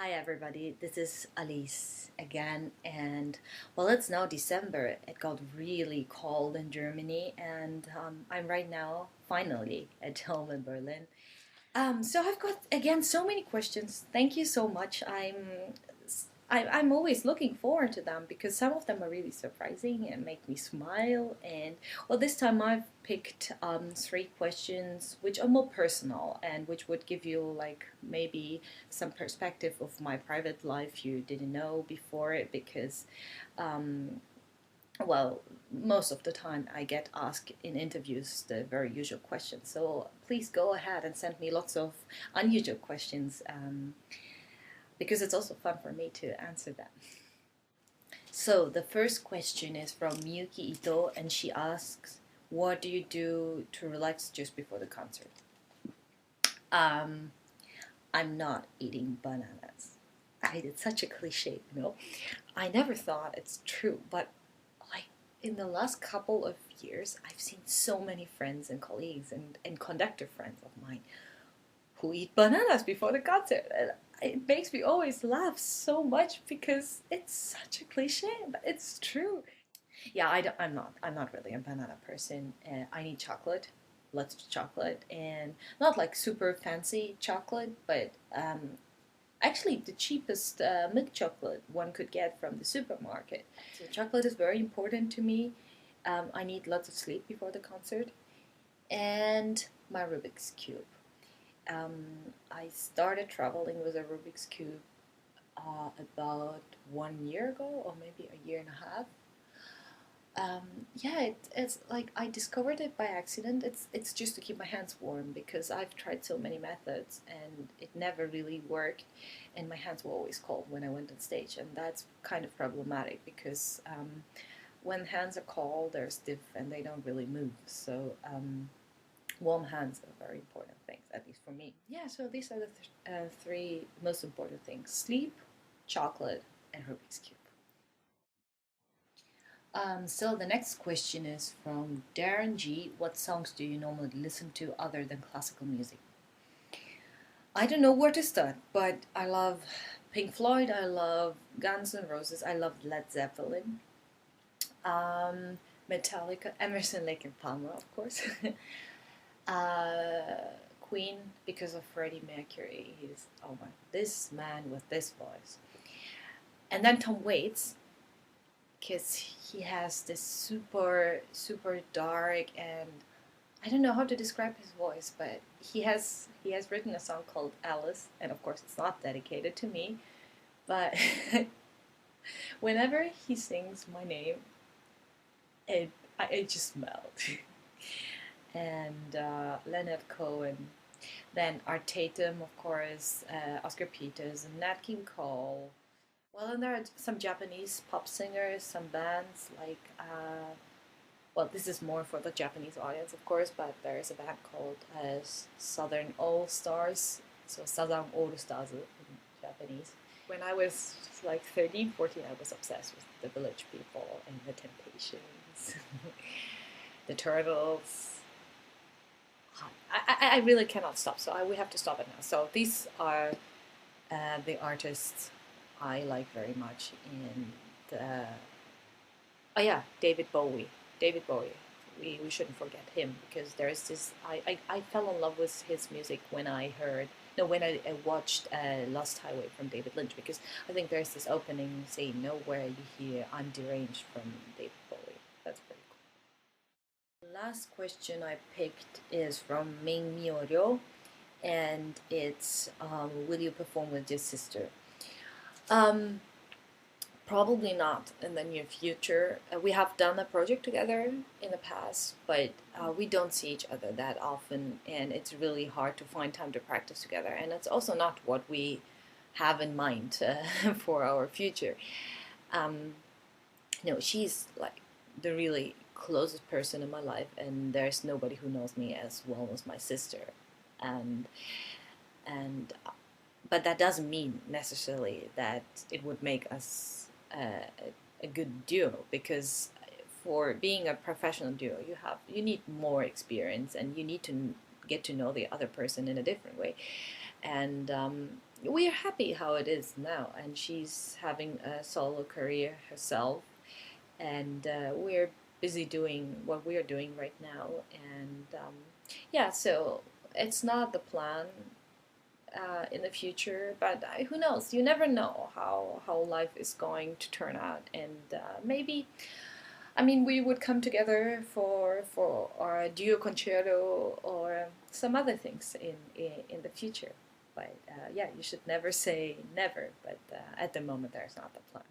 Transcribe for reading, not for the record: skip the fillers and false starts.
Hi everybody, this is Alice again, and well, it's now December. It got really cold in Germany, and I'm right now finally at home in Berlin. So I've got again so many questions. Thank you so much. I'm always looking forward to them because some of them are really surprising and make me smile. And well, this time I've picked three questions which are more personal and which would give you like maybe some perspective of my private life you didn't know before it because um, well, most of the time I get asked in interviews the very usual questions. So please go ahead and send me lots of unusual questions because it's also fun for me to answer them. So the first question is from Miyuki Ito, and she asks, "What do you do to relax just before the concert?" Um, I'm not eating bananas. It's such a cliche, you know. I never thought it's true, but like in the last couple of years, I've seen so many friends and colleagues and conductor friends of mine who eat bananas before the concert. And it makes me always laugh so much because it's such a cliche, but it's true. Yeah, I'm not really a banana person. I need chocolate, lots of chocolate, and not like super fancy chocolate, but actually the cheapest milk chocolate one could get from the supermarket. So chocolate is very important to me. I need lots of sleep before the concert, and my Rubik's cube. I started traveling with a Rubik's cube about 1 year ago, or maybe a year and a half. Yeah, it's like I discovered it by accident. It's just to keep my hands warm because I've tried so many methods and it never really worked, and my hands were always cold when I went on stage, and that's kind of problematic because when hands are cold, they're stiff and they don't really move. So warm hands are very important things, at least for me. Yeah, so these are the three most important things: sleep, chocolate, and Rubik's cube. So the next question is from Darren G. What songs do you normally listen to other than classical music? I don't know where to start, but I love Pink Floyd, I love Guns N' Roses, I love Led Zeppelin, um, Metallica, Emerson, Lake and Palmer, of course. uh, Queen, because of Freddie Mercury. He's, oh my, this man with this voice. And then Tom Waits, because he has this super dark, and I don't know how to describe his voice, but he has written a song called Alice, and of course it's not dedicated to me, but whenever he sings my name, it just melts. And Leonard Cohen, then Art Tatum, of course, Oscar Peters, and Nat King Cole. Well, and there are some Japanese pop singers, some bands like well, this is more for the Japanese audience, of course, but there is a band called Southern All Stars, so Southern All Stars in Japanese. When I was like 13, 14, I was obsessed with the Village People and the Temptations, the Turtles. I really cannot stop, so we have to stop it now. So these are the artists I like very much, and oh yeah, David Bowie. David Bowie. We shouldn't forget him because there's this. I fell in love with his music when I heard. No, when I watched Lost Highway from David Lynch, because I think there's this opening scene, nowhere you hear "I'm Deranged" from David Bowie. That's pretty cool. The last question I picked is from Ming Mioryo, and it's will you perform with your sister? Um, Probably not in the near future. We have done a project together in the past, but we don't see each other that often, and it's really hard to find time to practice together. And it's also not what we have in mind for our future. Um, no, she's like the really closest person in my life, and there's nobody who knows me as well as my sister. And and but that doesn't mean necessarily that it would make us a good duo, because for being a professional duo you need more experience and you need to get to know the other person in a different way, and we're happy how it is now, and she's having a solo career herself, and we're busy doing what we're doing right now, and yeah, so it's not the plan in the future, but who knows? You never know how life is going to turn out, and maybe I mean we would come together for our duo concerto or some other things in the future. But yeah, you should never say never. But at the moment, there's not the plan.